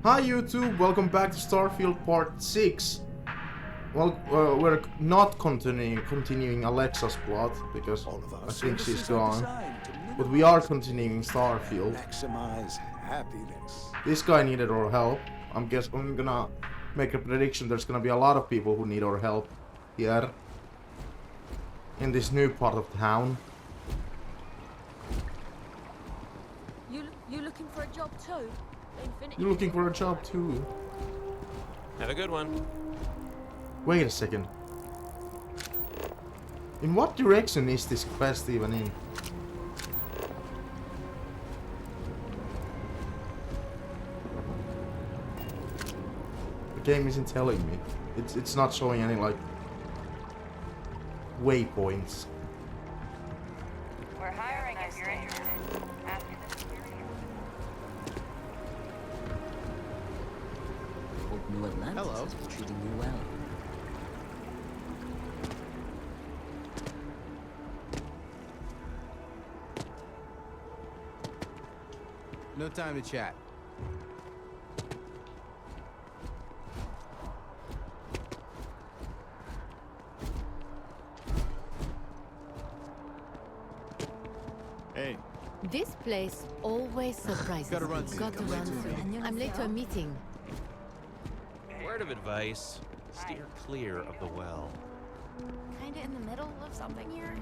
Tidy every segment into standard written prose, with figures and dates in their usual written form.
Hi YouTube, welcome back to Starfield Part 6. Well, we're not continuing Alexa's plot, because I think she's gone. But we are continuing Starfield. Maximize happiness. This guy needed our help. I'm gonna make a prediction there's gonna be a lot of people who need our help here. In this new part of town. You looking for a job too? You're looking for a job too. Have a good one. Wait a second. In what direction is this quest even in? The game isn't telling me. It's not showing any like waypoints. We're hiring if you're interested. After the security. Old New Atlantis has been treating you well. No time to chat. Hey, This place always surprises Gotta run me. soon. Got to Come run late to a soon. I'm late to a meeting. Word of advice, steer clear of the well. Kinda in the middle of something here.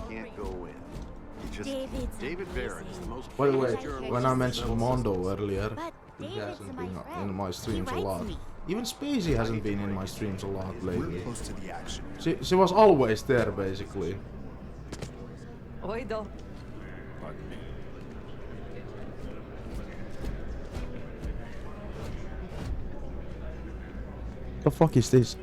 can't go in. You just David's David Barron is the most By the way, famous when I journalist mentioned in Mondo earlier, But he David's hasn't my been friend. in my streams a He lot. writes me. Even Spacey hasn't been in my streams a lot We're lately. close to the action. She was always there basically. Oido. Pardon me. The fuck is this?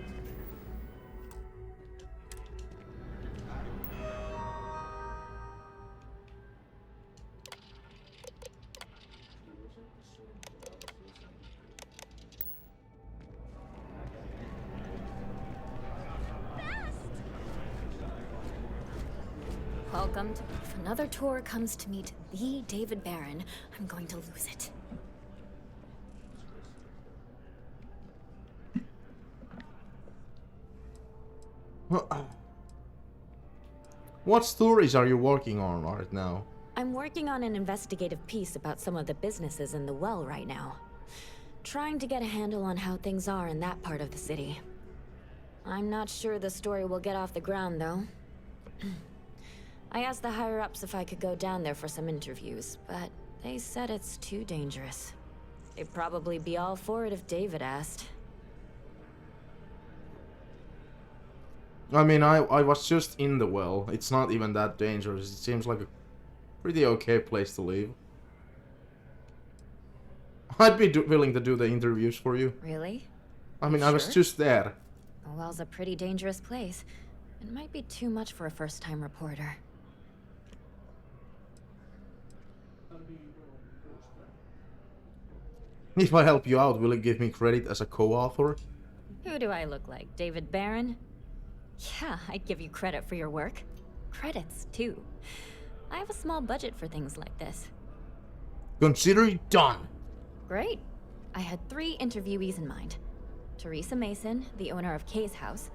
Welcome to. If another tour comes to meet the David Barron, I'm going to lose it. What stories are you working on right now? I'm working on an investigative piece about some of the businesses in the well right now. Trying to get a handle on how things are in that part of the city. I'm not sure the story will get off the ground, though. I asked the higher-ups if I could go down there for some interviews, but they said it's too dangerous. They'd probably be all for it if David asked. I mean, I was just in the well. It's not even that dangerous. It seems like a pretty okay place to live. I'd be willing to do the interviews for you. Really? I mean, I was Sure. just there. The well's a pretty dangerous place. It might be too much for a first-time reporter. If I help you out, will you give me credit as a co-author? Who do I look like? David Barron? Yeah, I'd give you credit for your work. Credits, too. I have a small budget for things like this. Consider it done. Great. I had 3 interviewees in mind. Teresa Mason, the owner of Kay's house,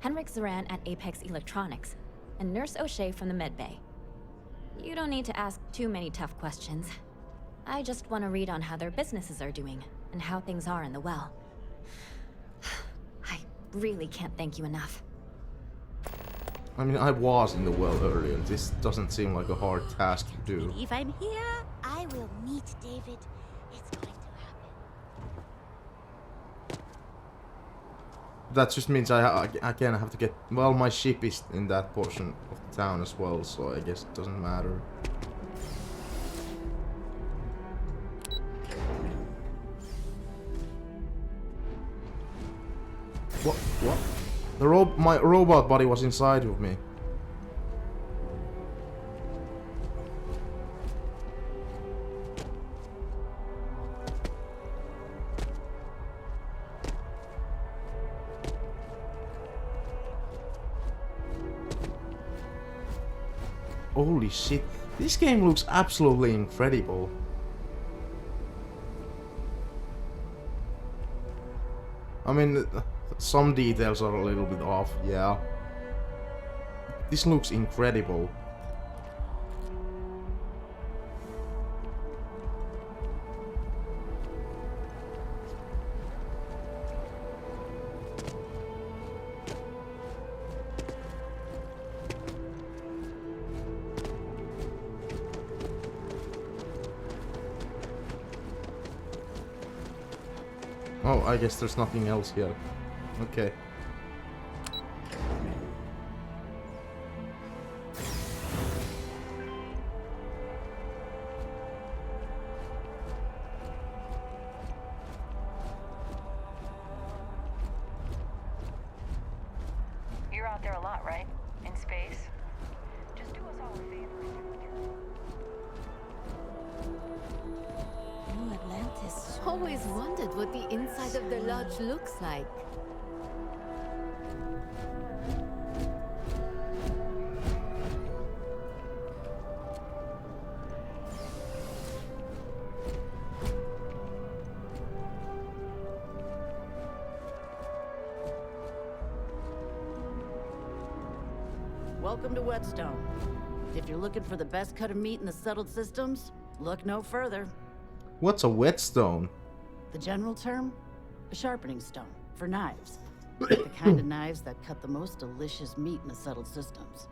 Henrik Zoran at Apex Electronics, and Nurse O'Shea from the Med Bay. You don't need to ask too many tough questions. I just want to read on how their businesses are doing, and how things are in the well. I really can't thank you enough. I mean, I was in the well earlier. This doesn't seem like a hard task to do. If I'm here, I will meet David. It's going to happen. That just means I again have to get... Well, my ship is in that portion of the town as well, so I guess it doesn't matter. What? What? My robot body was inside of me. Holy shit. This game looks absolutely incredible. I mean, some details are a little bit off, yeah. This looks incredible. Oh, I guess there's nothing else here. Okay. You're out there a lot, right? In space? Just do us all a favor and do what you're New Atlantis. Always wondered what the inside of the lodge looks like. Welcome to Whetstone. If you're looking for the best cut of meat in the settled systems, look no further. What's a whetstone? The general term? A sharpening stone for knives. The kind of knives that cut the most delicious meat in the settled systems.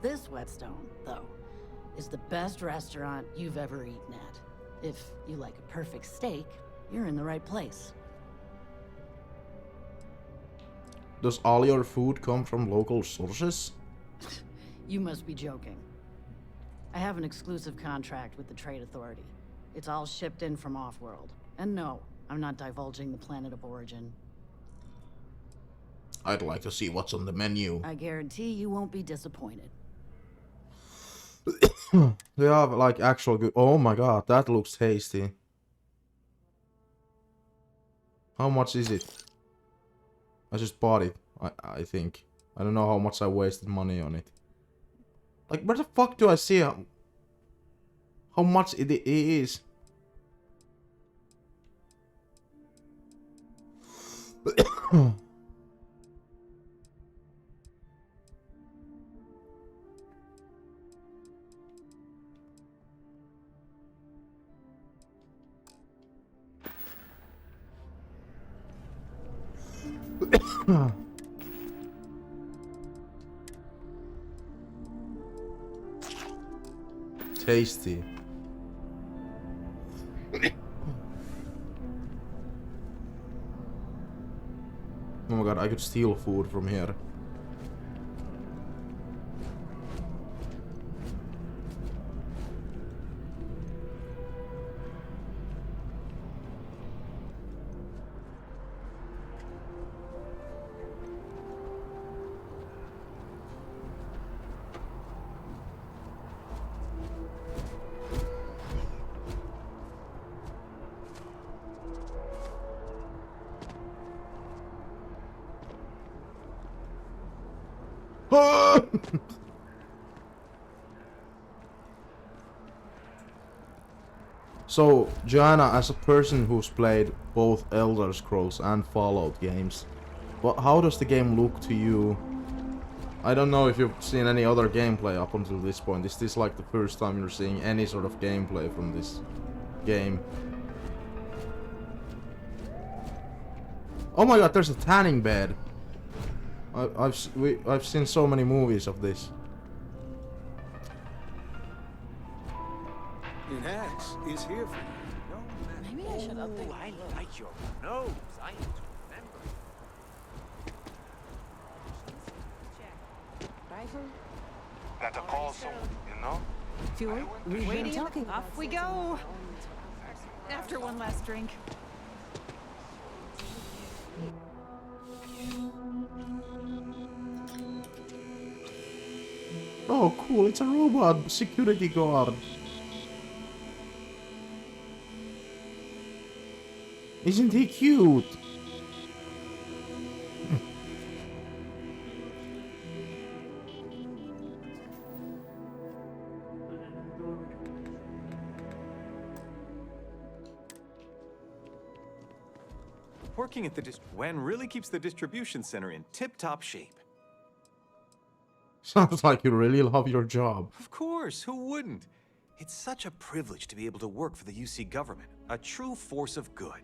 This Whetstone, though, is the best restaurant you've ever eaten at. If you like a perfect steak, you're in the right place. Does all your food come from local sources? You must be joking. I have an exclusive contract with the Trade Authority. It's all shipped in from off-world. And no, I'm not divulging the planet of origin. I'd like to see what's on the menu. I guarantee you won't be disappointed. They have like actual good. Oh my god, that looks tasty. How much is it? I just bought it, I think. I don't know how much I wasted money on it. Like, where the fuck do I see how much it is? Tasty. Oh my god, I could steal food from here. So, Joanna, as a person who's played both Elder Scrolls and Fallout games, how does the game look to you? I don't know if you've seen any other gameplay up until this point. Is this like the first time you're seeing any sort of gameplay from this game? Oh my god, there's a tanning bed! I've seen so many movies of this. It has. It's here for you. No, Maybe I should update. I like your nose. I need to remember. Rifle? That's a call zone, you know? Fuel? Waiting. Talking. Off we go. After one last drink. Oh cool, it's a robot security guard. Isn't he cute? Working at the Wen really keeps the distribution center in tip-top shape. Sounds like you really love your job. Of course, who wouldn't? It's such a privilege to be able to work for the UC government, a true force of good.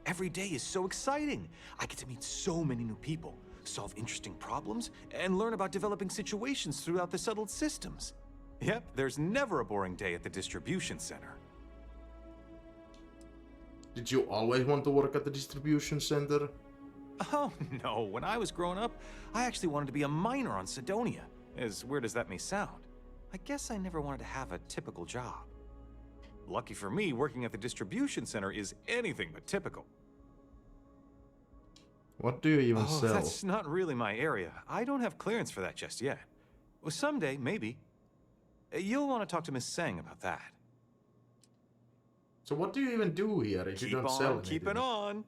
Every day is so exciting. I get to meet so many new people, solve interesting problems, and learn about developing situations throughout the settled systems. Yep, there's never a boring day at the distribution center. Did you always want to work at the distribution center? Oh, no. When I was growing up, I actually wanted to be a miner on Sidonia. As weird as that may sound. I guess I never wanted to have a typical job. Lucky for me, working at the distribution center is anything but typical. What do you even sell? That's not really my area. I don't have clearance for that just yet. Well, someday, maybe. You'll want to talk to Miss Sang about that. So what do you even do here if you don't sell anything? Keep it on.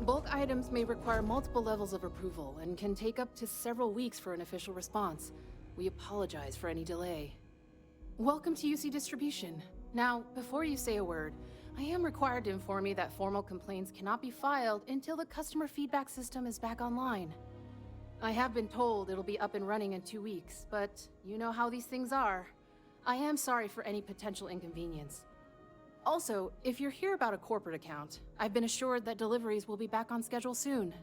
Bulk items may require multiple levels of approval and can take up to several weeks for an official response. We apologize for any delay. Welcome to UC Distribution. Now, before you say a word, I am required to inform you that formal complaints cannot be filed until the customer feedback system is back online. I have been told it'll be up and running in 2 weeks, but you know how these things are. I am sorry for any potential inconvenience. Also, if you're here about a corporate account, I've been assured that deliveries will be back on schedule soon.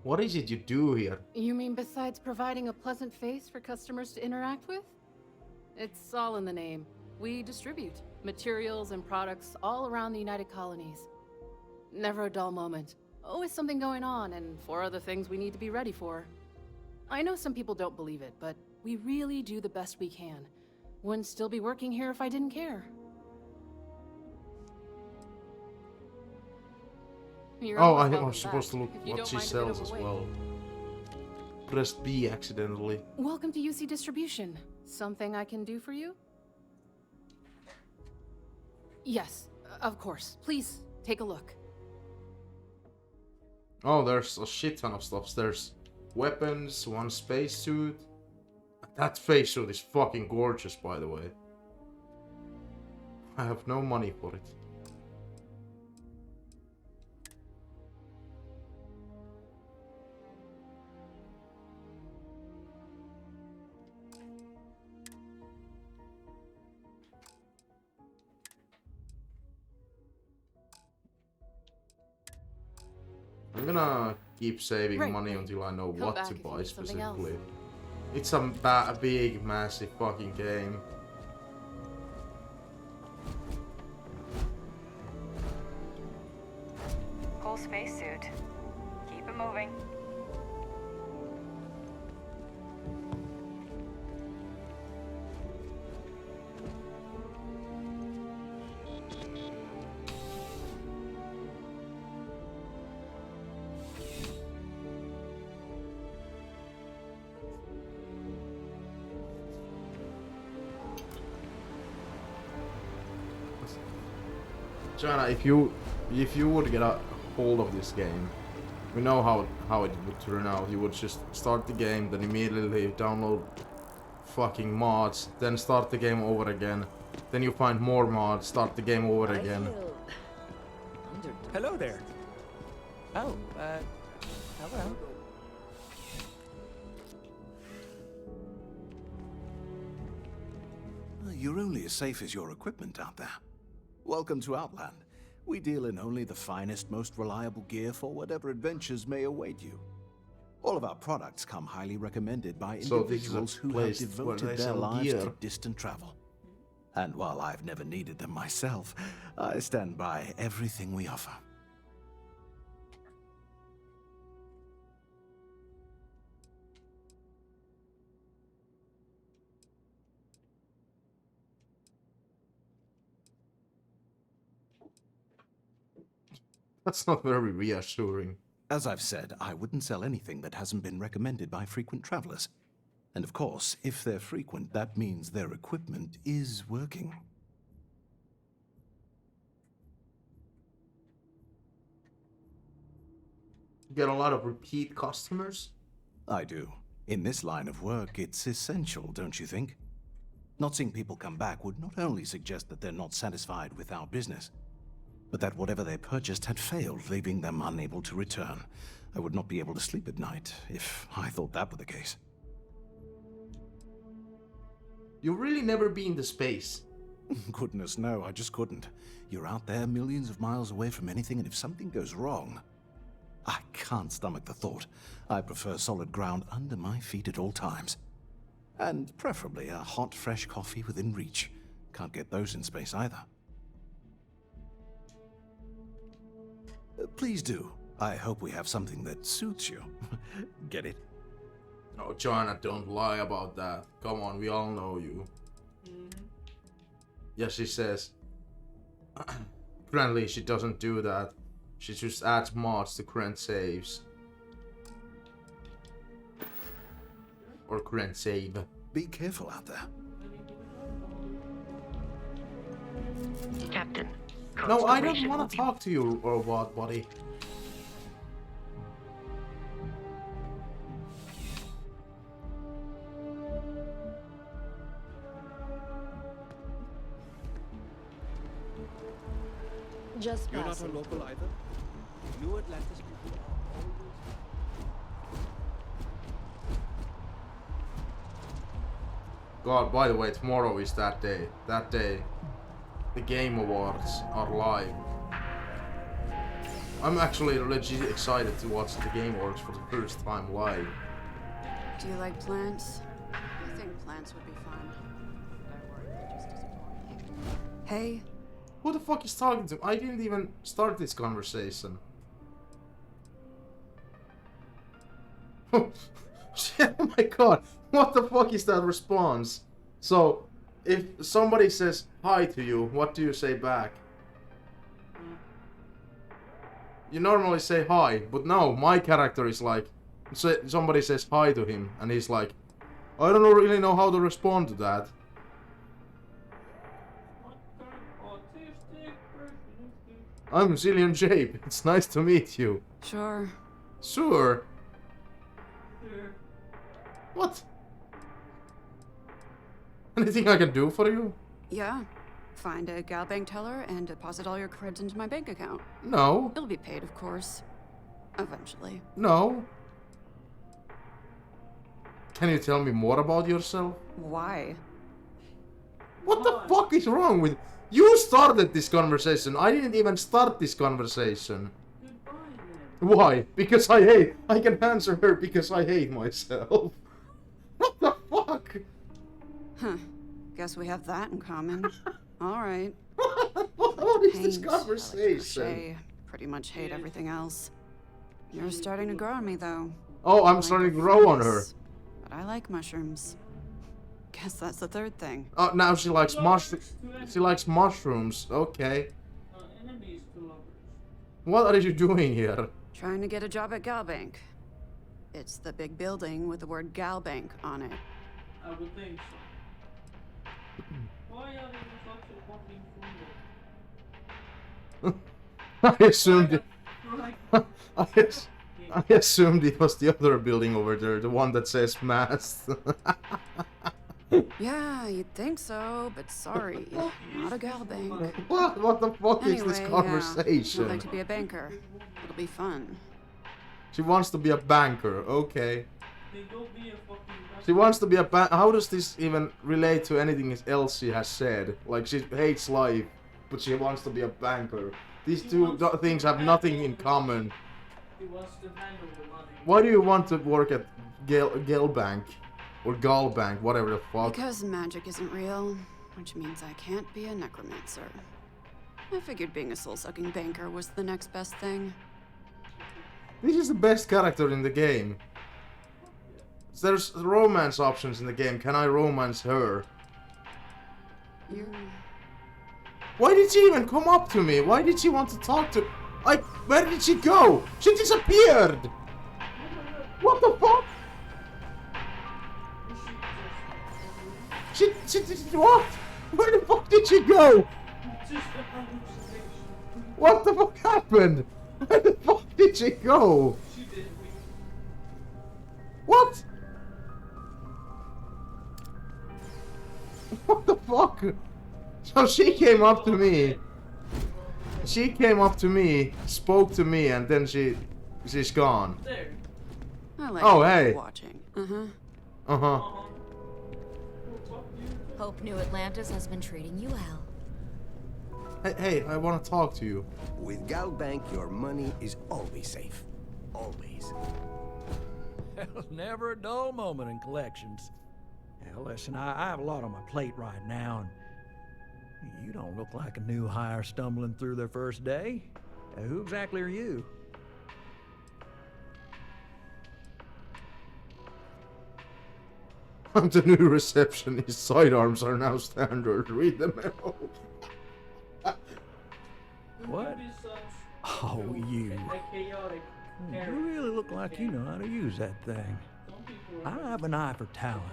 What is it you do here? You mean besides providing a pleasant face for customers to interact with? It's all in the name. We distribute materials and products all around the United Colonies. Never a dull moment. Always something going on and 4 other things we need to be ready for. I know some people don't believe it, but we really do the best we can. Wouldn't still be working here if I didn't care. I was supposed to look what she sells as well. Pressed B accidentally. Welcome to UC Distribution. Something I can do for you? Yes, of course. Please, take a look. Oh, there's a shit ton of stuff. There's weapons, 1 spacesuit. That spacesuit is fucking gorgeous, by the way. I have no money for it. I'm gonna keep saving money until I know what to buy specifically. It's a big, massive fucking game. Cool spacesuit. Keep it moving. Jana, if you would get a hold of this game, we know how it would turn out. You would just start the game, then immediately download fucking mods, then start the game over again. Then you find more mods, start the game over again. Hello there. Oh, hello. You're only as safe as your equipment out there. Welcome to Outland. We deal in only the finest, most reliable gear for whatever adventures may await you. All of our products come highly recommended by individuals who have devoted their lives to distant travel. And while I've never needed them myself, I stand by everything we offer. That's not very reassuring. As I've said, I wouldn't sell anything that hasn't been recommended by frequent travelers. And of course, if they're frequent, that means their equipment is working. You get a lot of repeat customers? I do. In this line of work, it's essential, don't you think? Not seeing people come back would not only suggest that they're not satisfied with our business, but that whatever they purchased had failed, leaving them unable to return. I would not be able to sleep at night if I thought that were the case. You've really never been to space. Goodness, no, I just couldn't. You're out there millions of miles away from anything, and if something goes wrong, I can't stomach the thought. I prefer solid ground under my feet at all times. And preferably a hot, fresh coffee within reach. Can't get those in space either. Please do. I hope we have something that suits you. Get it? No, Joanna, don't lie about that. Come on, we all know you. Yeah, she says. Currently, she doesn't do that. She just adds mods to current saves. Or current save. Be careful out there. Captain. No, I don't want to talk to you, robot buddy. Just You're not a passing. local either? You Atlantis people are always... God, by the way, tomorrow is that day. That day, the Game Awards are live. I'm actually legit excited to watch the Game Awards for the first time live. Do you like plants? I think plants would be fun. Don't worry, they're just disappointing. Hey. Who the fuck is talking to me? I didn't even start this conversation. Shit, oh my god, what the fuck is that response? So, if somebody says hi to you, what do you say back? You normally say hi, but no, my character is like, somebody says hi to him, and he's like, I don't really know how to respond to that. I'm ZillionJape, it's nice to meet you. Sure. Sure? What? Anything I can do for you? Yeah. Find a gal bank teller and deposit all your creds into my bank account. No. It'll be paid, of course. Eventually. No. Can you tell me more about yourself? Why? What the fuck is wrong with... You started this conversation. I didn't even start this conversation. Why? Because I hate... I can answer her because I hate myself. What the fuck? Huh. Guess we have that in common. Alright. What is this conversation? Pretty much hate everything else. You're starting to grow on me, though. Oh, I'm starting to grow on her. But I like mushrooms. Guess that's the third thing. Oh, now she likes She likes mushrooms. Okay. What are you doing here? Trying to get a job at Galbank. It's the big building with the word Galbank on it. I would think so. Why are they such a fucking fool? I assumed I assumed it was the other building over there, the one that says mast. Yeah, you'd think so, but sorry, not a gal bank. What the fuck is this conversation? I'd like to be a banker. It'll be fun. She wants to be a banker, okay. She wants to be a how does this even relate to anything else she has said? Like, she hates life, but she wants to be a banker. These two things have nothing in common. Why do you want to work at Gelbank? Or Galbank, whatever the fuck. Because magic isn't real, which means I can't be a necromancer. I figured being a soul-sucking banker was the next best thing. This is the best character in the game. There's romance options in the game. Can I romance her? Why did she even come up to me? Why did she want to talk to... Where did she go? She disappeared! What the fuck? She what? Where the fuck did she go? What the fuck happened? Where the fuck did she go? What? What the fuck? So she came up to me. She came up to me, spoke to me, and then she's gone. There. I like Oh, hey. watching. Uh-huh. Uh-huh. Hope New Atlantis has been treating you well. Hey, I want to talk to you. With GalBank, your money is always safe. Always. Never a dull moment in collections. Now, listen, I have a lot on my plate right now, and you don't look like a new hire stumbling through their first day. Who exactly are you? I'm the new receptionist. Sidearms are now standard. Read the memo. What? Oh, you. You really look like you know how to use that thing. I have an eye for talent.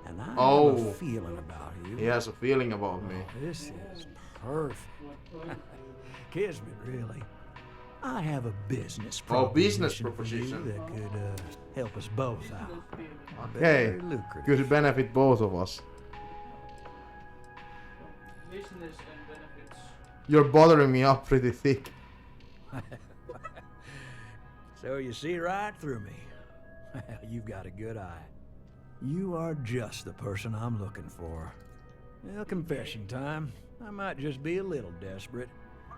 And I have a feeling about you. He has a feeling about me. This is perfect. Kismet, really. I have a business business for you proposition. that could help us both out. Okay, Very lucrative. could benefit both of us. Business and benefits. You're bothering me up pretty thick. So you see right through me. You've got a good eye. You are just the person I'm looking for. Well, confession time. I might just be a little desperate.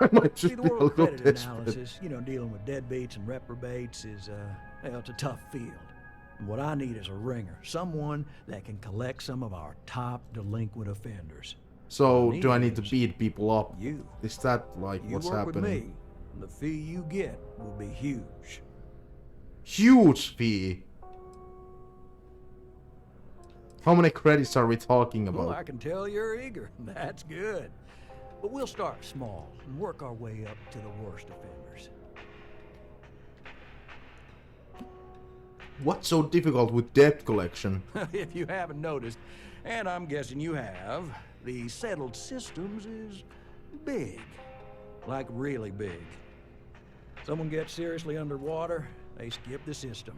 I might See, just the be a world little credit desperate. analysis, you know, dealing with deadbeats and reprobates is, well, it's a tough field. And what I need is a ringer. Someone that can collect some of our top delinquent offenders. So, do I need to beat people up? You. Is that like You what's work happening? with me, and the fee you get will be huge. Huge fee. How many credits are we talking about? Well, I can tell you're eager. That's good. But we'll start small and work our way up to the worst offenders. What's so difficult with debt collection? If you haven't noticed, and I'm guessing you have, the settled systems is big. Like really big. Someone gets seriously underwater, they skip the system.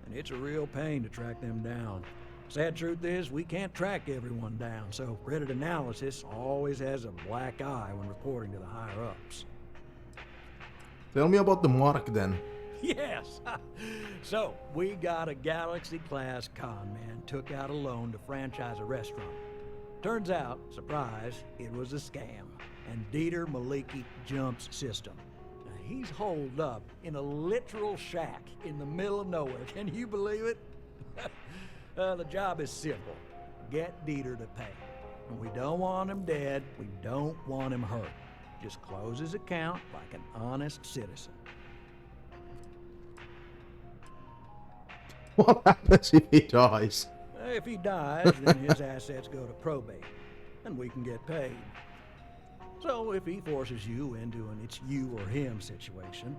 And it's a real pain to track them down. Sad truth is, we can't track everyone down, so credit analysis always has a black eye when reporting to the higher-ups. Tell me about the mark then. Yes! So, we got a Galaxy-class con man took out a loan to franchise a restaurant. Turns out, surprise, it was a scam, and Dieter Maliki jumps system. Now, he's holed up in a literal shack in the middle of nowhere. Can you believe it? The job is simple. Get Dieter to pay. And we don't want him dead, we don't want him hurt. Just close his account like an honest citizen. What happens if he dies? If he dies, then his assets go to probate, and we can get paid. So if he forces you into an it's you or him situation,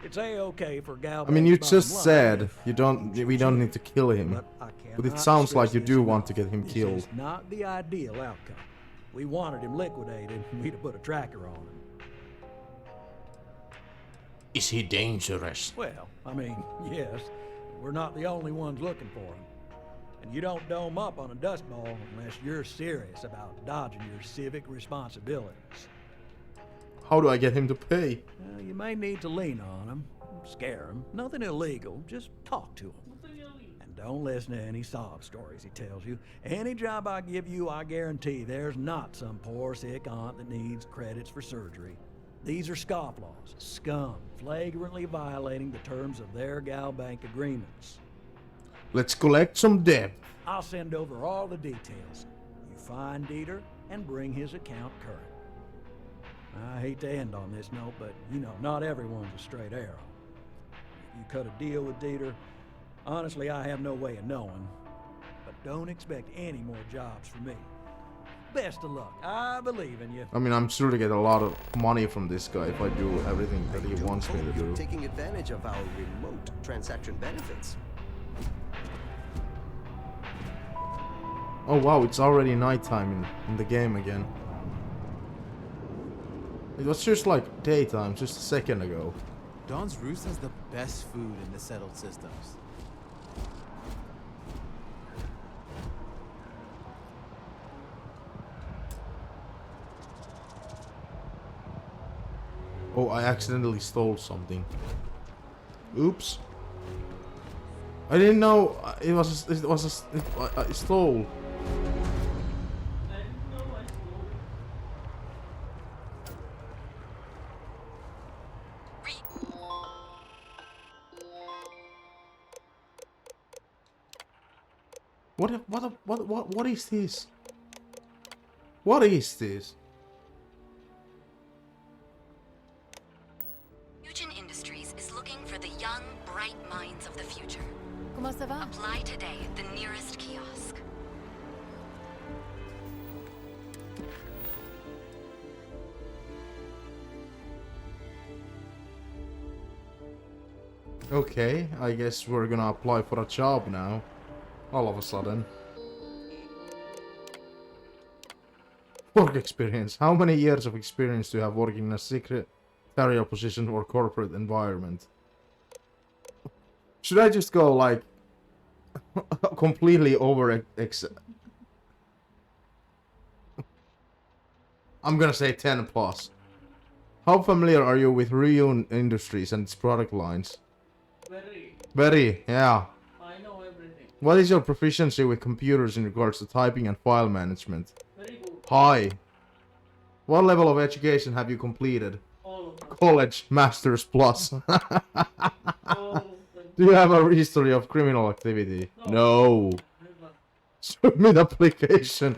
it's A-okay for Gal. I mean, you just said we don't need to kill him. But it sounds like you do want to get him killed. This is not the ideal outcome. We wanted him liquidated, and we'd have put a tracker on him. Is he dangerous? Well, I mean, yes. We're not the only ones looking for him. And you don't dome up on a dust ball unless you're serious about dodging your civic responsibilities. How do I get him to pay? You may need to lean on him, scare him. Nothing illegal, just talk to him. And don't listen to any sob stories he tells you. Any job I give you, I guarantee there's not some poor sick aunt that needs credits for surgery. These are scofflaws, scum, flagrantly violating the terms of their GalBank agreements. Let's collect some debt. I'll send over all the details. You find Dieter and bring his account current. I hate to end on this note, but you know, not everyone's a straight arrow. You cut a deal with Dieter, honestly, I have no way of knowing. But don't expect any more jobs from me. Best of luck. I believe in you. I mean, I'm sure to get a lot of money from this guy if I do everything that he wants me to You're do. taking advantage of our remote transaction benefits. Oh wow, it's already nighttime in the game again. It was just like daytime just a second ago. Dawn's Roost has the best food in the settled systems. Oh, I accidentally stole something. Oops. I didn't know I stole. What is this? What is this? Industries is looking for the young, bright minds of the future. Comment ça va? Apply today at the nearest kiosk. Okay, I guess we're gonna apply for a job now. All of a sudden. Work experience. How many years of experience do you have working in a secretarial position or corporate environment? Should I just go like completely over I'm gonna say 10 plus. How familiar are you with Ryun Industries and its product lines? Very, yeah. I know everything. What is your proficiency with computers in regards to typing and file management? Very good. High. What level of education have you completed? All of them. College, Masters Plus. All of them. Do you have a history of criminal activity? No. Never. Submit application.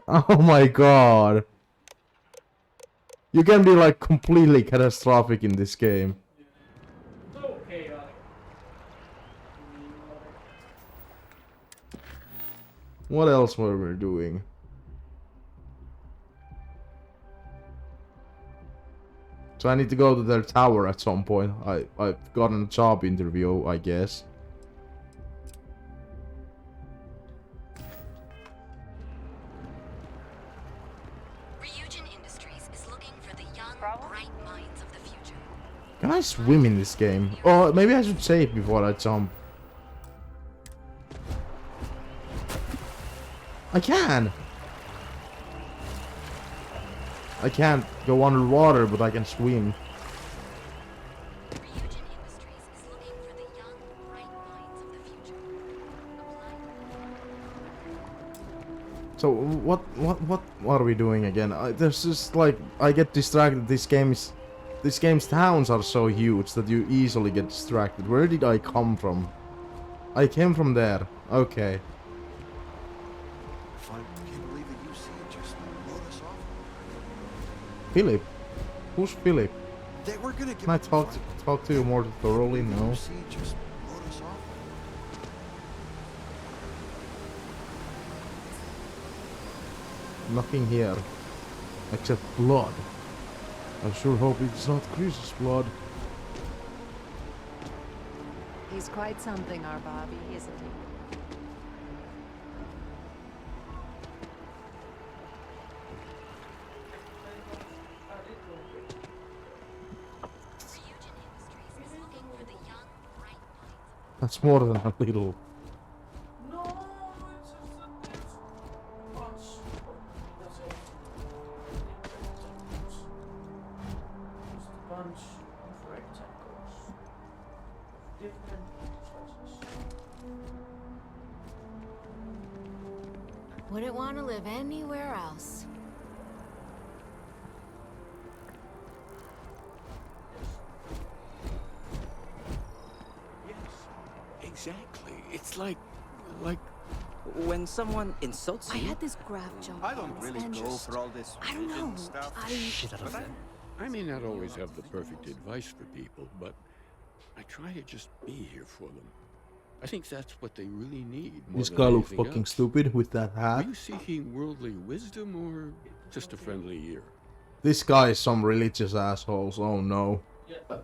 Oh my god. You can be like completely catastrophic in this game. It's okay, What else were we doing? So I need to go to their tower at some point. I've gotten a job interview, I guess. Industries is looking for the young, bright minds of the future. Can I swim in this game? Or maybe I should save before I jump. I can! I can't go underwater, but I can swim. So what are we doing again? There's just like I get distracted. This game's towns are so huge that you easily get distracted. Where did I come from? I came from there. Okay. Philip? Who's Philip? Can I talk to you more thoroughly? No. Nothing here. Except blood. I sure hope it's not Chris's blood. He's quite something, our Bobby, isn't he? That's more than a little. No, it's just a bunch. That's it. Just a bunch of rectangles. Different sizes. Wouldn't want to live anywhere else. Exactly. It's like when someone insults you. I had this graph jump. I don't really go for all this I don't know. stuff. Shit out of them. I may not always have the perfect advice for people, but I try to just be here for them. I think that's what they really need. This guy looks fucking stupid with that hat. Are you seeking worldly wisdom or just a friendly ear? This guy is some religious assholes. Oh no. Yeah, of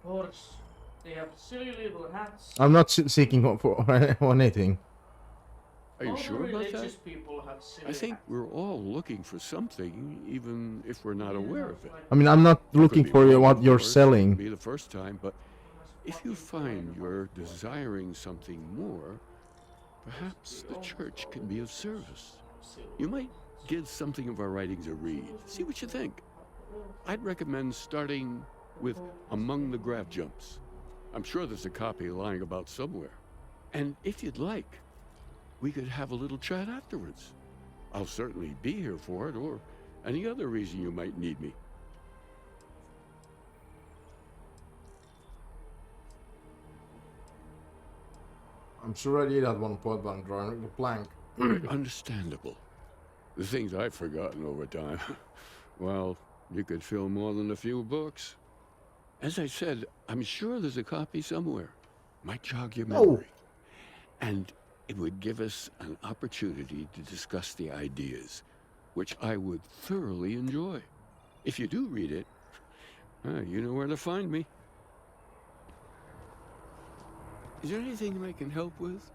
course. They have silly little hats. I'm not seeking for anything. Are you All sure the about religious that? people have silly I think hats. we're all looking for something, even if we're not aware of it. I mean, I'm not looking for what you're Could selling. be the first time, but if you find you're desiring something more, perhaps the church can be of service. You might give something of our writings a read. See what you think. I'd recommend starting with Among the Graph Jumps. I'm sure there's a copy lying about somewhere. And if you'd like, we could have a little chat afterwards. I'll certainly be here for it, or any other reason you might need me. I'm sure I did at one point, but I'm drawing a blank. Understandable. The things I've forgotten over time. Well, you could fill more than a few books. As I said, I'm sure there's a copy somewhere. Might jog your memory. And it would give us an opportunity to discuss the ideas, which I would thoroughly enjoy. If you do read it, you know where to find me. Is there anything I can help with?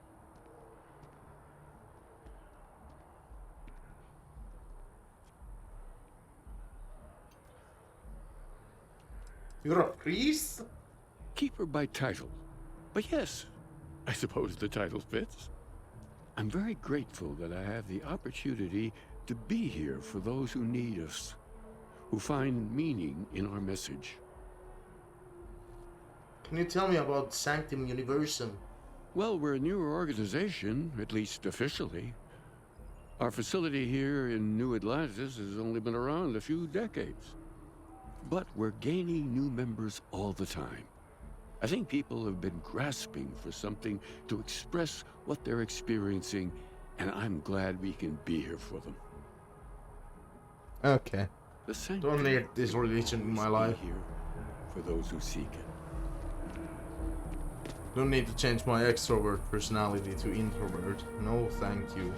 You're a priest? Keeper by title. But yes, I suppose the title fits. I'm very grateful that I have the opportunity to be here for those who need us, who find meaning in our message. Can you tell me about Sanctum Universum? Well, we're a newer organization, at least officially. Our facility here in New Atlantis has only been around a few decades. But we're gaining new members all the time. I think people have been grasping for something to express what they're experiencing, and I'm glad we can be here for them. Okay. Don't need this religion in my life. Here for those who seek it. Don't need to change my extrovert personality to introvert. No, thank you.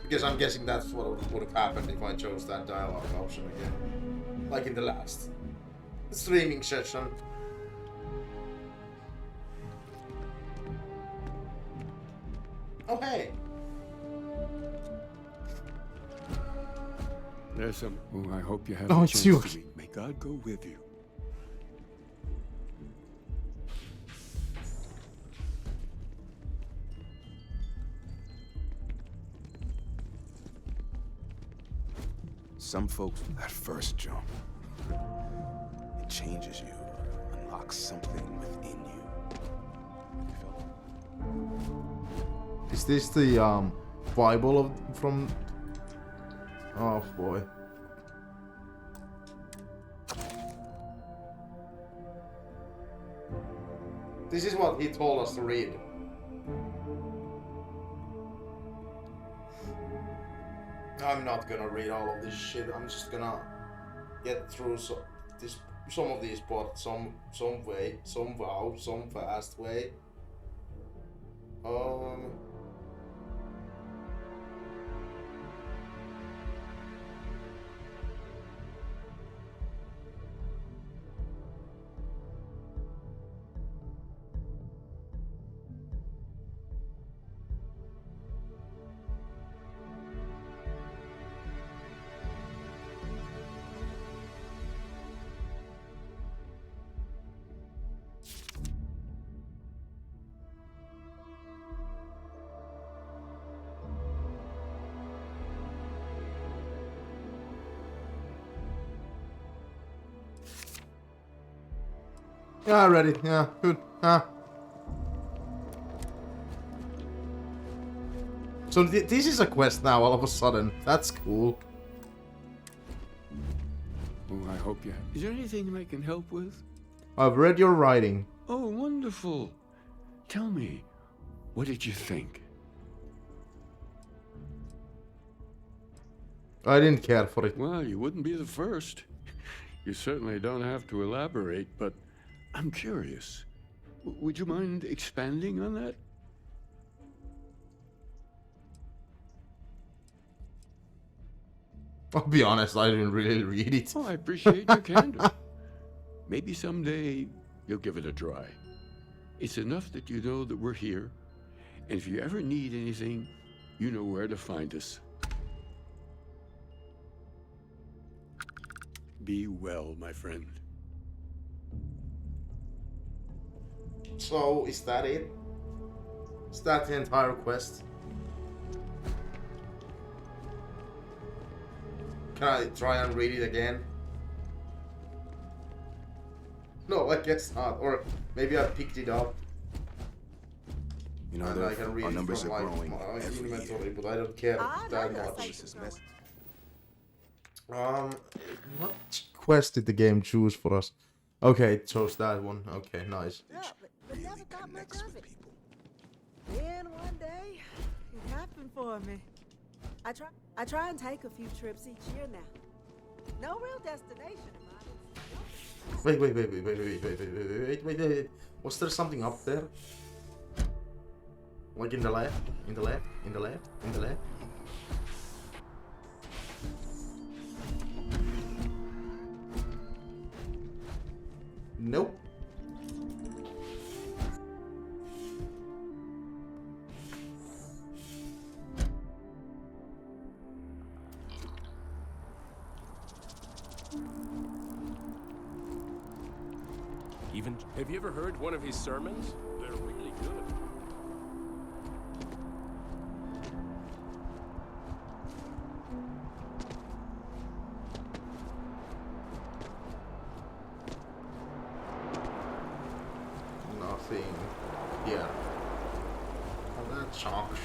Because I'm guessing that's what would have happened if I chose that dialogue option again. Like in the last streaming session. Oh, hey! There's some. Oh, I hope you have Oh, a it's chance you. to meet. May God go with you. Some folks, that first jump, it changes you, unlocks something within you. Is this the Bible of from? Oh boy. This is what he told us to read. I'm not gonna read all of this shit. I'm just gonna get through some of these plots some way, somehow, some fast way. Yeah, I read it. Yeah, good. So this is a quest now, all of a sudden. That's cool. Oh, I hope you. Is there anything I can help with? I've read your writing. Oh, wonderful. Tell me, what did you think? I didn't care for it. Well, you wouldn't be the first. You certainly don't have to elaborate, but I'm curious. Would you mind expanding on that? I'll be honest, I didn't really read it. Oh, I appreciate your candor. Maybe someday you'll give it a try. It's enough that you know that we're here, and if you ever need anything, you know where to find us. Be well, my friend. So, is that it? Is that the entire quest? Can I try and read it again? No, I guess not. Or maybe I picked it up. You know, and I can read our it numbers from are my growing every inventory, year. but I don't care that much. What quest did the game choose for us? Okay, it chose that one. Okay, nice. But never thought much of it. Then one day, it happened for me. I try and take a few trips each year now. No real destination in mind. Wait. Was there something up there? Like in the left? In the left? In the left? In the left? Nope. Even have you ever heard one of his sermons? They're really good. Nothing here. Oh, that sucks.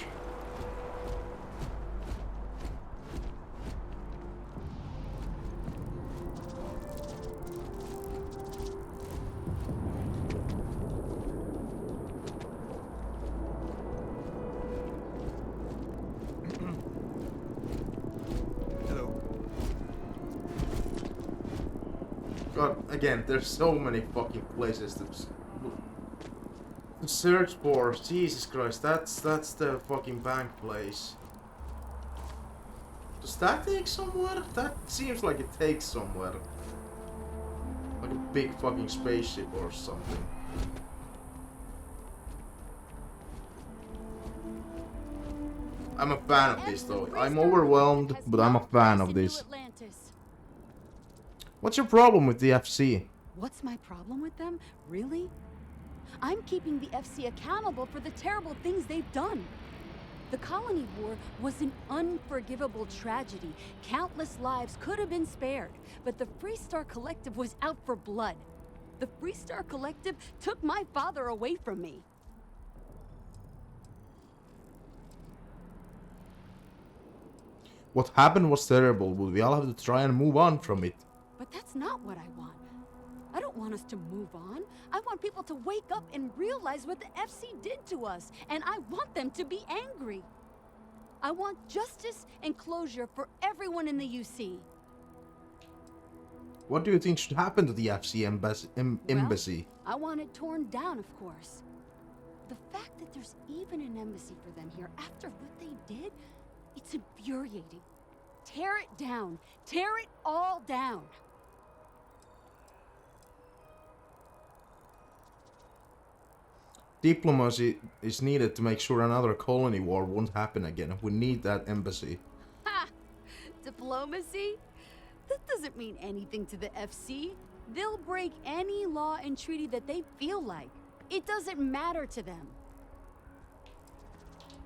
God, again, there's so many fucking places to search for. Jesus Christ, that's the fucking bank place. Does that take somewhere? That seems like it takes somewhere. Like a big fucking spaceship or something. I'm a fan of this though. I'm overwhelmed, but I'm a fan of this. What's your problem with the FC? What's my problem with them? Really? I'm keeping the FC accountable for the terrible things they've done. The Colony War was an unforgivable tragedy. Countless lives could have been spared, but the Freestar Collective was out for blood. The Freestar Collective took my father away from me. What happened was terrible, but we all have to try and move on from it. But that's not what I want. I don't want us to move on. I want people to wake up and realize what the FC did to us, and I want them to be angry. I want justice and closure for everyone in the UC. What do you think should happen to the FC embassy? Well, I want it torn down, of course. The fact that there's even an embassy for them here after what they did, it's infuriating. Tear it down. Tear it all down. Diplomacy is needed to make sure another colony war won't happen again. We need that embassy. Ha! Diplomacy? That doesn't mean anything to the FC. They'll break any law and treaty that they feel like. It doesn't matter to them.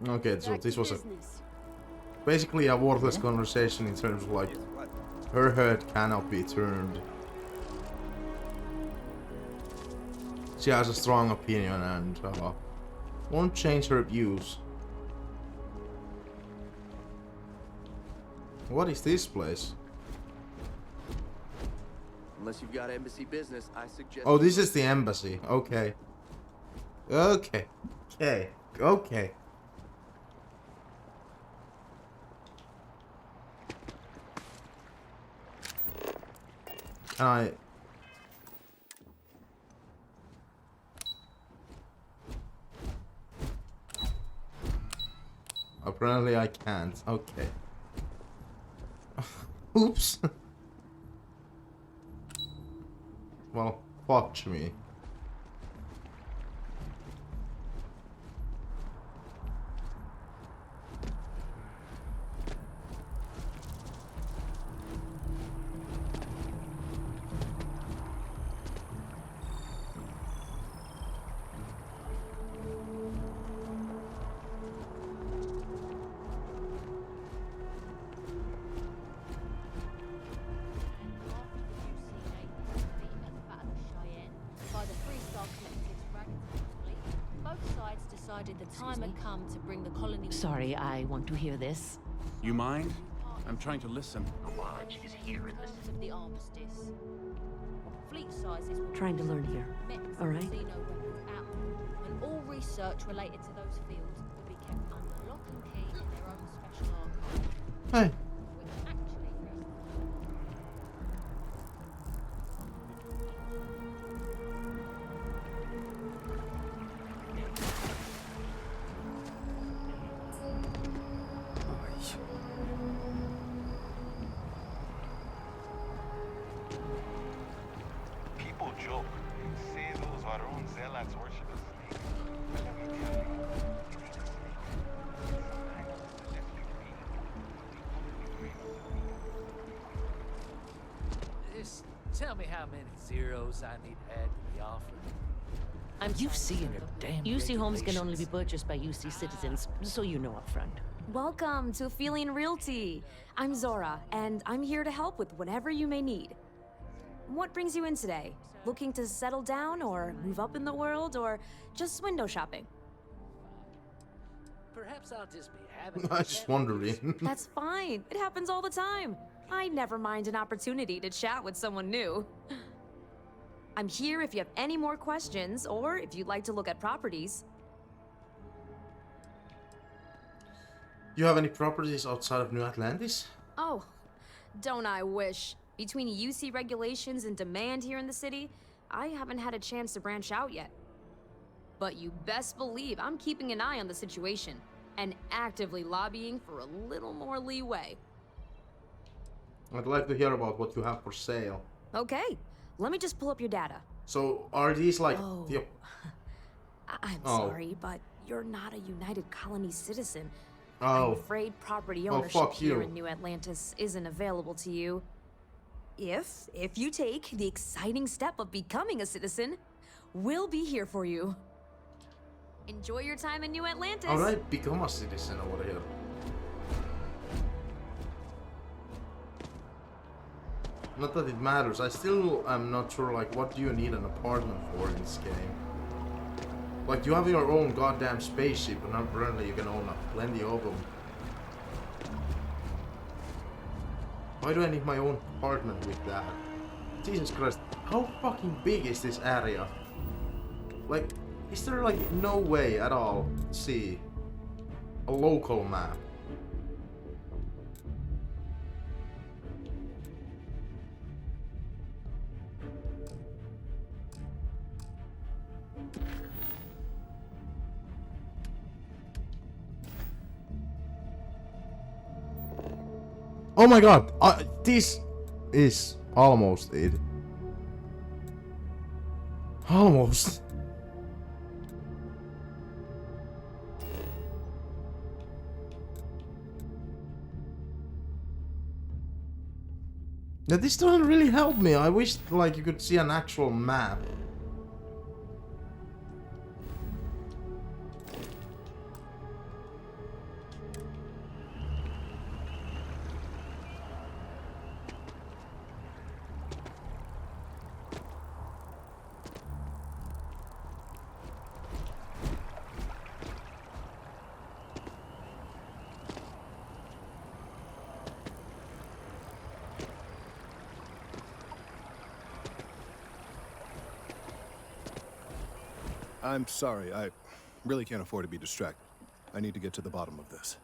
Okay, so this was basically a worthless conversation in terms of like her head cannot be turned. She has a strong opinion and won't change her views. What is this place? Unless you've got embassy business, I suggest... Oh, this is the embassy. Okay. Okay. Okay. Okay. Can I... Apparently I can't. Okay. Oops. Well, fuck me. decided the time had come to bring the colony... Sorry, I want to hear this. You mind? I'm trying to listen. The Lodge is here in the armistice. Fleet sizes will Trying to learn here. All right? And all research related to those fields will be kept under lock and key in their own special archive. Hey. People joke and say those Varun zealots worship a snake. But let me tell you, it ain't a snake. It's some kind of majestic being. Just tell me how many zeros I need to add to the offer. UC and your damn UC homes can only be purchased by UC citizens, so you know up front. Welcome to Aphelion Realty. I'm Zora, and I'm here to help with whatever you may need. What brings you in today? Looking to settle down, or move up in the world, or just window shopping? Perhaps I'll just be having I just wondering. That's fine. It happens all the time. I never mind an opportunity to chat with someone new. I'm here if you have any more questions, or if you'd like to look at properties. You have any properties outside of New Atlantis? Oh, don't I wish. Between UC regulations and demand here in the city, I haven't had a chance to branch out yet. But you best believe I'm keeping an eye on the situation and actively lobbying for a little more leeway. I'd like to hear about what you have for sale. Okay, let me just pull up your data. So, are these like... Oh. The... I'm sorry, but you're not a United Colony citizen. Oh. I'm afraid property Oh, ownership fuck here you. in New Atlantis isn't available to you. If you take the exciting step of becoming a citizen, we'll be here for you. Enjoy your time in New Atlantis. Alright, become a citizen over here. Not that it matters, I still am not sure, like, what do you need an apartment for in this game? Like, you have your own goddamn spaceship, and apparently you can own plenty of them. Why do I need my own apartment with that? Jesus Christ, how fucking big is this area? Like, is there like no way at all to see a local map? Oh my god, this is almost it. Almost. Now this doesn't really help me. I wish like you could see an actual map. I'm sorry, I really can't afford to be distracted. I need to get to the bottom of this.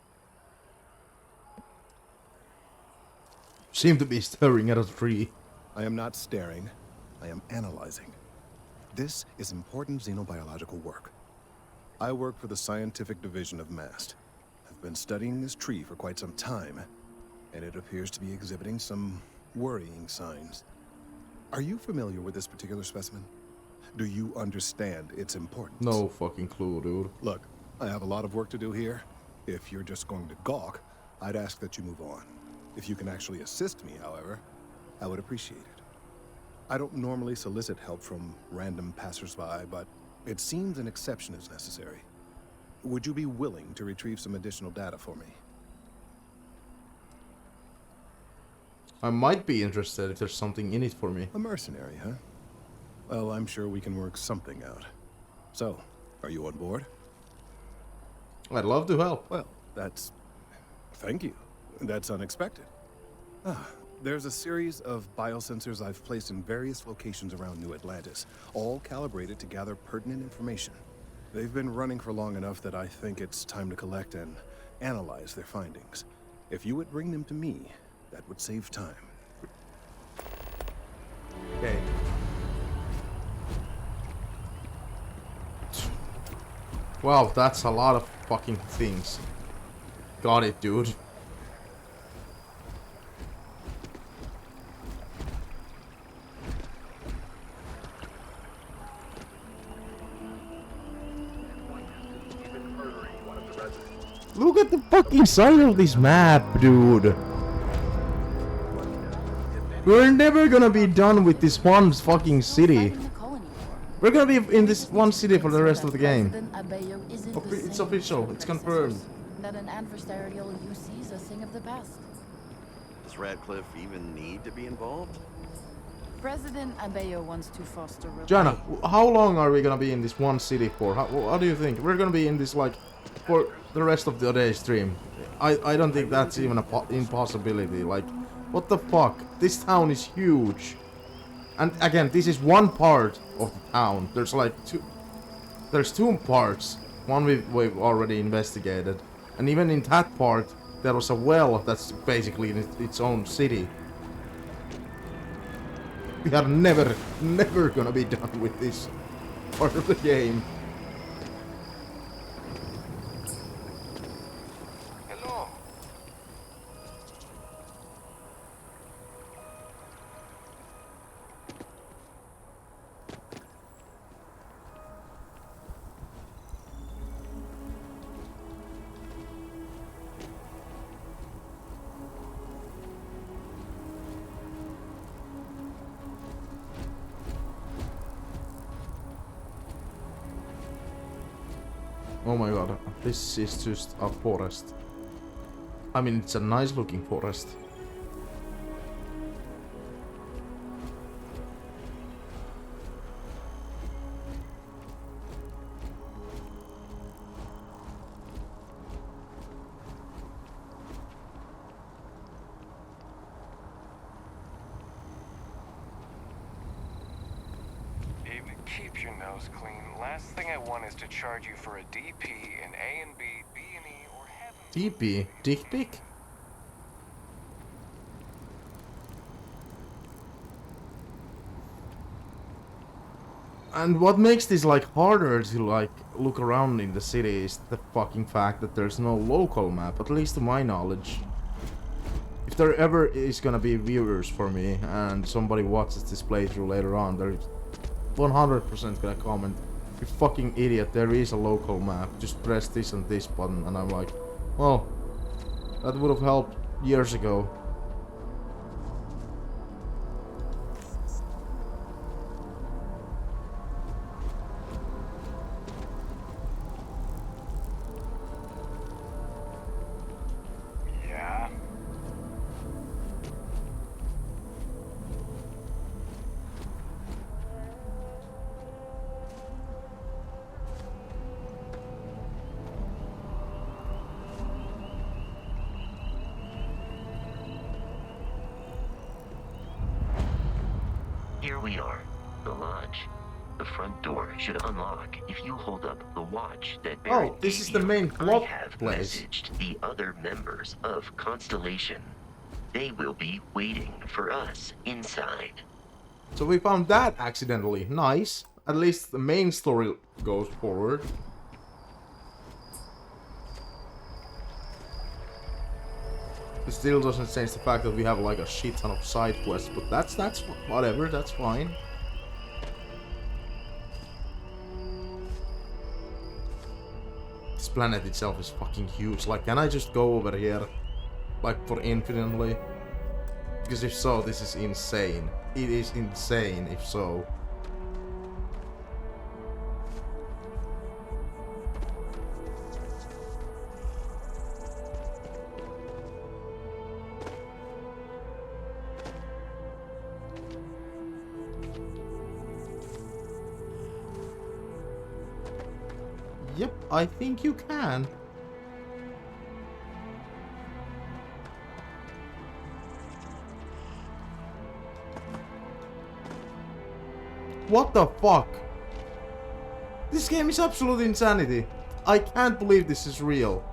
Seem to be staring at a tree. I am not staring, I am analyzing. This is important xenobiological work. I work for the scientific division of MAST. I've been studying this tree for quite some time, and it appears to be exhibiting some worrying signs. Are you familiar with this particular specimen? Do you understand its importance? No fucking clue, dude. Look, I have a lot of work to do here. If you're just going to gawk, I'd ask that you move on. If you can actually assist me, however, I would appreciate it. I don't normally solicit help from random passersby, but it seems an exception is necessary. Would you be willing to retrieve some additional data for me? I might be interested if there's something in it for me. A mercenary, huh? Well, I'm sure we can work something out. So, are you on board? I'd love to help. Well, that's... Thank you. That's unexpected. There's a series of biosensors I've placed in various locations around New Atlantis, all calibrated to gather pertinent information. They've been running for long enough that I think it's time to collect and analyze their findings. If you would bring them to me, that would save time. Okay. Wow, that's a lot of fucking things. Got it, dude. Look at the fucking size of this map, dude. We're never gonna be done with this one fucking city. We're gonna be in this one city for the rest of the game. It's official. It's confirmed. That an adversarial UC is a thing of the past. Does Radcliffe even need to be involved? President Abeyo wants to foster Jana, how long are we gonna be in this one city for? How do you think? We're gonna be in this like for the rest of the day stream. I don't think that's even a impossibility. Like, what the fuck? This town is huge. And again, this is one part of the town. There's like two parts. One we've already investigated. And even in that part, there was a well that's basically in its own city. We are never gonna be done with this part of the game. Hello. Oh my god, this is just a forest. I mean, it's a nice looking forest. Keep your nose clean. Last thing I want is to charge you for a DP in A and B, B and E, or heaven. DP? Dick pic? And what makes this like harder to like look around in the city is the fucking fact that there's no local map, at least to my knowledge. If there ever is gonna be viewers for me and somebody watches this playthrough later on, they're 100% gonna comment, "You fucking idiot, there is a local map, just press this and this button," and I'm like, well, that would have helped years ago. Yeah. Here we are, the lodge. The front door should unlock if you hold up the watch that Barrett Oh, this gave is the you. main plot I have place. messaged the other members of Constellation. They will be waiting for us inside. So we found that accidentally. Nice. At least the main story goes forward. It still doesn't change the fact that we have like a shit ton of side quests, but that's whatever, that's fine. This planet itself is fucking huge. Like, can I just go over here? Like, for infinitely? Because if so, this is insane. It is insane if so. Yep, I think you can. What the fuck? This game is absolute insanity. I can't believe this is real.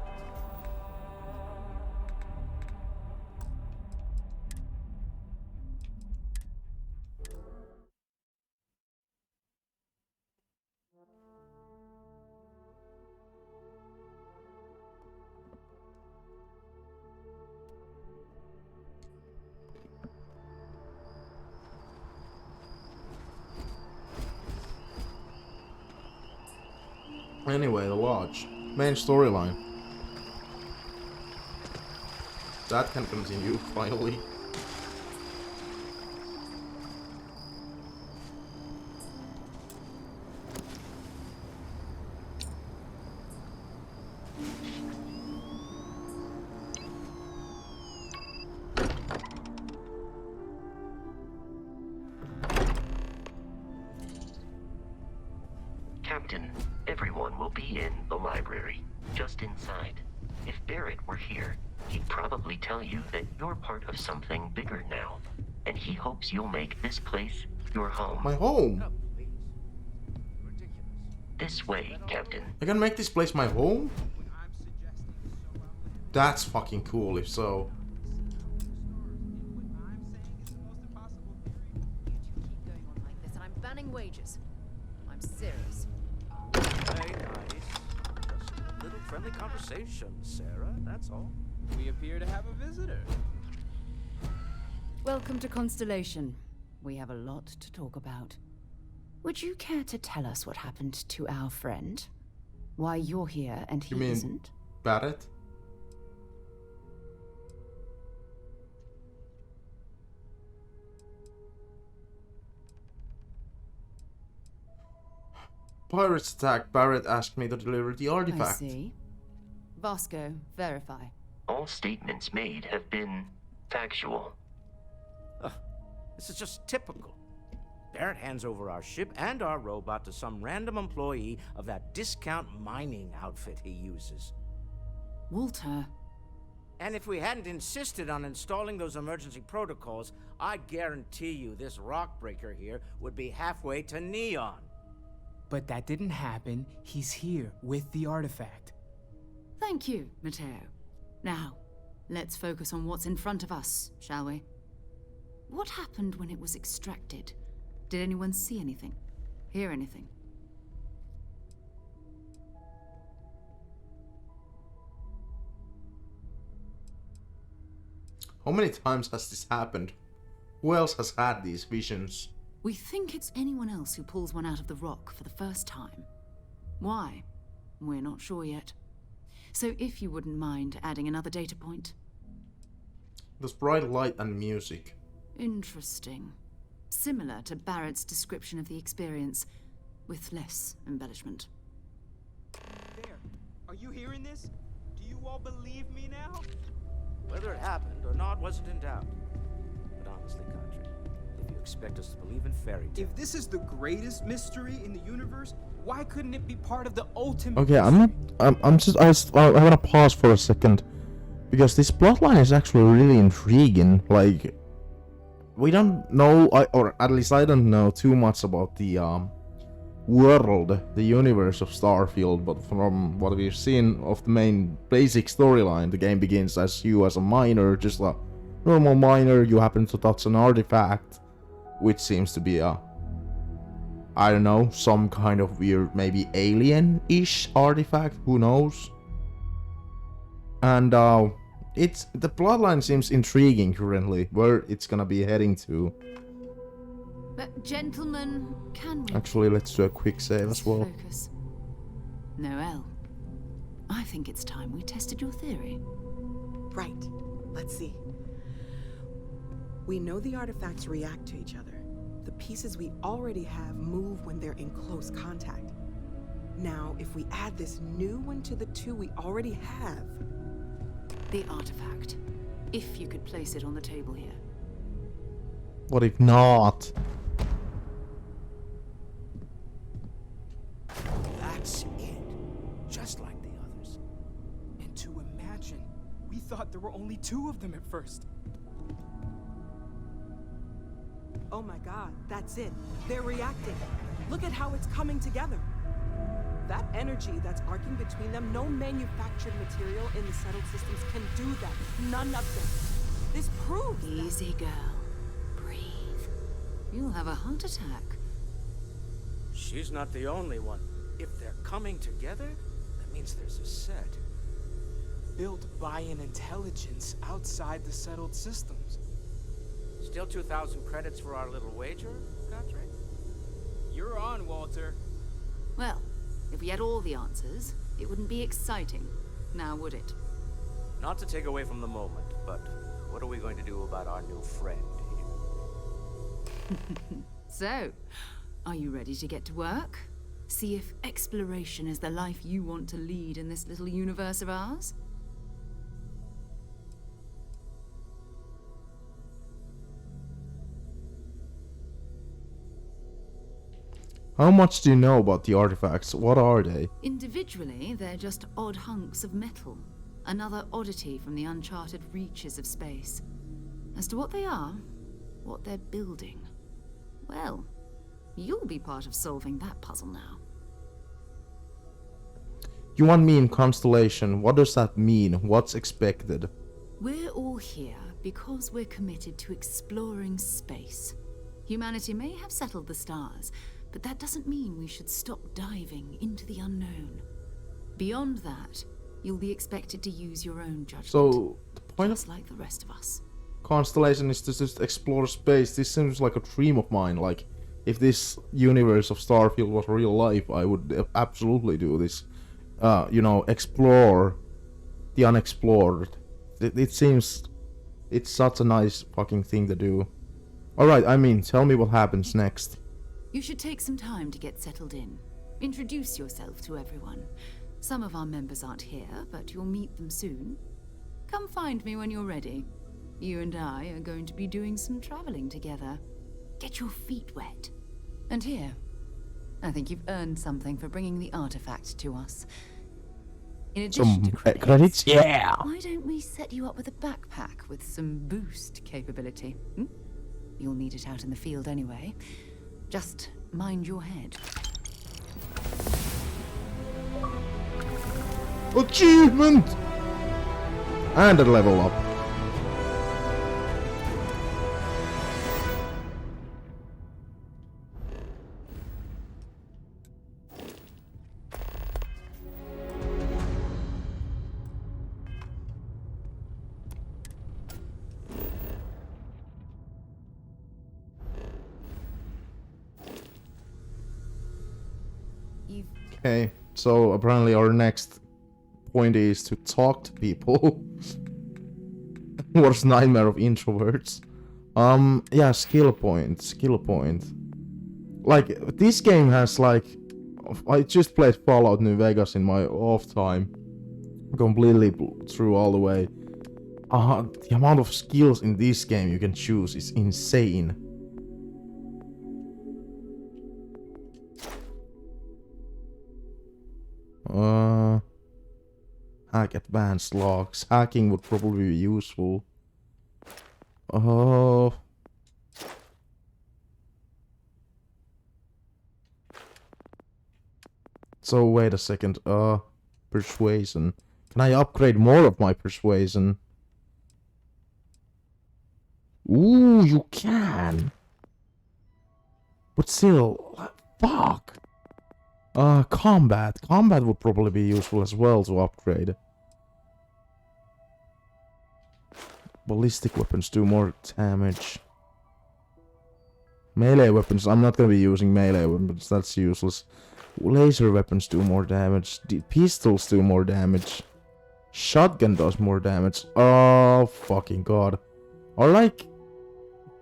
Anyway, the lodge. Main storyline. That can continue, finally. Captain, everyone will be in the library, just inside. If Barrett were here, he'd probably tell you that you're part of something bigger now, and he hopes you'll make this place your home. My home? This way, Captain. I can make this place my home? That's fucking cool, if so. I'm banning wages. I'm serious. Hey, nice. Just a little friendly conversation, Sarah, that's all. We appear to have a visitor. Welcome to Constellation. We have a lot to talk about. Would you care to tell us what happened to our friend? Why you're here and he isn't? Barrett? Pirates attacked. Barrett asked me to deliver the artifact. I see. Vasco, verify. All statements made have been factual. This is just typical. Barrett hands over our ship and our robot to some random employee of that discount mining outfit he uses. Walter. And if we hadn't insisted on installing those emergency protocols, I guarantee you this rock breaker here would be halfway to Neon. But that didn't happen. He's here with the artifact. Thank you, Matteo. Now, let's focus on what's in front of us, shall we? What happened when it was extracted? Did anyone see anything? Hear anything? How many times has this happened? Who else has had these visions? We think it's anyone else who pulls one out of the rock for the first time. Why? We're not sure yet. So if you wouldn't mind adding another data point. There's bright light and music. Interesting. Similar to Barrett's description of the experience, with less embellishment. There. Are you hearing this? Do you all believe me now? Whether it happened or not wasn't in doubt. But honestly, Kadri, if you expect us to believe in fairy tales... If this is the greatest mystery in the universe, why couldn't it be part of the ultimate Okay, I'm gonna pause for a second. Because this plotline is actually really intriguing. Like, we don't know, or at least I don't know too much about the world, the universe of Starfield, but from what we've seen of the main basic storyline, the game begins as you as a miner, just a normal miner. You happen to touch an artifact, which seems to be a, I don't know, some kind of weird, maybe alien-ish artifact, who knows? And the plotline seems intriguing currently, where it's gonna be heading to. But gentlemen, can we... Actually, let's do a quick save as well. Focus. Noel, I think it's time we tested your theory. Right. Let's see. We know the artifacts react to each other. The pieces we already have move when they're in close contact. Now, if we add this new one to the two we already have... The artifact. If you could place it on the table here. What if not? That's it. Just like the others. And to imagine, we thought there were only two of them at first. Oh my god, that's it. They're reacting. Look at how it's coming together. That energy that's arcing between them, no manufactured material in the settled systems can do that. None of them. This proves Easy, girl. Breathe. You'll have a heart attack. She's not the only one. If they're coming together, that means there's a set. Built by an intelligence outside the settled systems. Still 2,000 credits for our little wager, Godfrey? You're on, Walter. Well, if we had all the answers, it wouldn't be exciting, now would it? Not to take away from the moment, but what are we going to do about our new friend here? So, are you ready to get to work? See if exploration is the life you want to lead in this little universe of ours? How much do you know about the artifacts? What are they? Individually, they're just odd hunks of metal. Another oddity from the uncharted reaches of space. As to what they are, what they're building, well, you'll be part of solving that puzzle now. You want me in Constellation? What does that mean? What's expected? We're all here because we're committed to exploring space. Humanity may have settled the stars, but that doesn't mean we should stop diving into the unknown. Beyond that, you'll be expected to use your own judgment. So, the point just like the rest of us. Constellation is to just explore space. This seems like a dream of mine. Like, if this universe of Starfield was real life, I would absolutely do this. You know, explore the unexplored. It seems it's such a nice fucking thing to do. Alright, I mean, tell me what happens next. You should take some time to get settled in. Introduce yourself to everyone. Some of our members aren't here, but you'll meet them soon. Come find me when you're ready. You and I are going to be doing some traveling together. Get your feet wet. And here, I think you've earned something for bringing the artifact to us. In addition to credits, yeah! Why don't we set you up with a backpack with some boost capability? You'll need it out in the field anyway. Just mind your head. Achievement! And a level up. Okay, so apparently our next point is to talk to people. Worst nightmare of introverts. Yeah, skill point. Like, this game has like... I just played Fallout New Vegas in my off time. Completely through all the way. The amount of skills in this game you can choose is insane. Hack advanced logs. Hacking would probably be useful. So wait a second. Persuasion. Can I upgrade more of my persuasion? Ooh, you can. But still, fuck. Combat. Combat would probably be useful as well to upgrade. Ballistic weapons do more damage. Melee weapons, I'm not gonna be using melee weapons, that's useless. Laser weapons do more damage. Pistols do more damage. Shotgun does more damage. Oh, fucking god. Or like...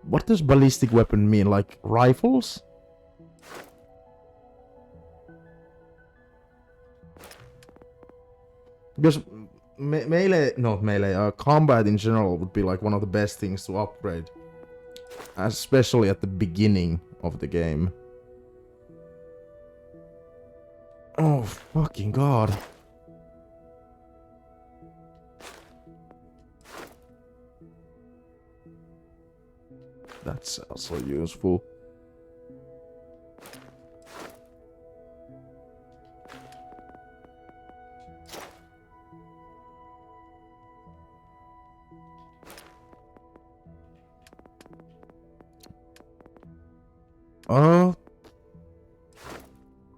What does ballistic weapon mean? Like, rifles? Because combat in general would be like one of the best things to upgrade. Especially at the beginning of the game. Oh, fucking god. That's also useful.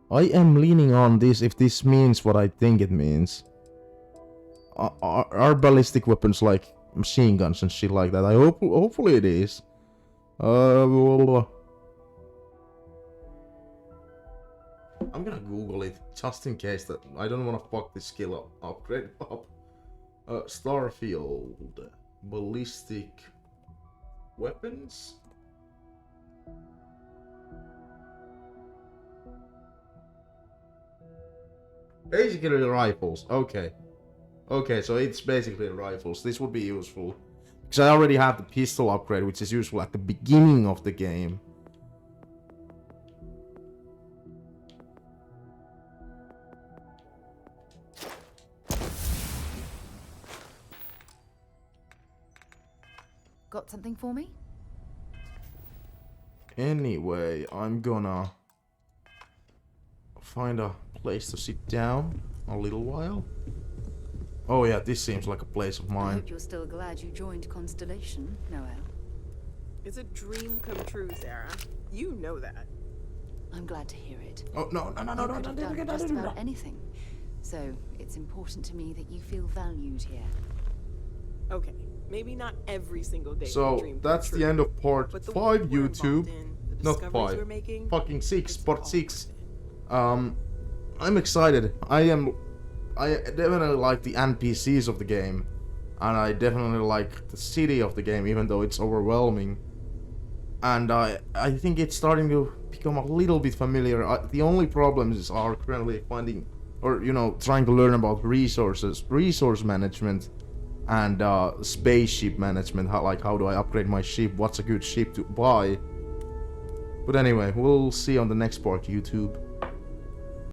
I am leaning on this if this means what I think it means. Are ballistic weapons like machine guns and shit like that? Hopefully it is. I'm gonna Google it just in case that I don't want to fuck this skill upgrade up. Starfield ballistic weapons. Basically rifles. Okay. Okay, so it's basically rifles. This would be useful. Because I already have the pistol upgrade, which is useful at the beginning of the game. Got something for me? Anyway, I'm gonna find a place to sit down a little while. Oh yeah, this seems like a place of I mine. hope you're still glad you joined Constellation, Noel. It's a dream come true, Sarah. You know that. I'm glad to hear it. Oh, no. You could have done just about anything. So, it's important to me that you feel valued here. Okay, maybe not every single day. So, that's the end of part 5, YouTube. Not 5. Fucking 6. Part 6. I'm excited. I definitely like the NPCs of the game. And I definitely like the city of the game, even though it's overwhelming. And I think it's starting to become a little bit familiar. The only problems are currently finding, or trying to learn about resource management, and spaceship management. How do I upgrade my ship? What's a good ship to buy? But anyway, we'll see on the next part, YouTube.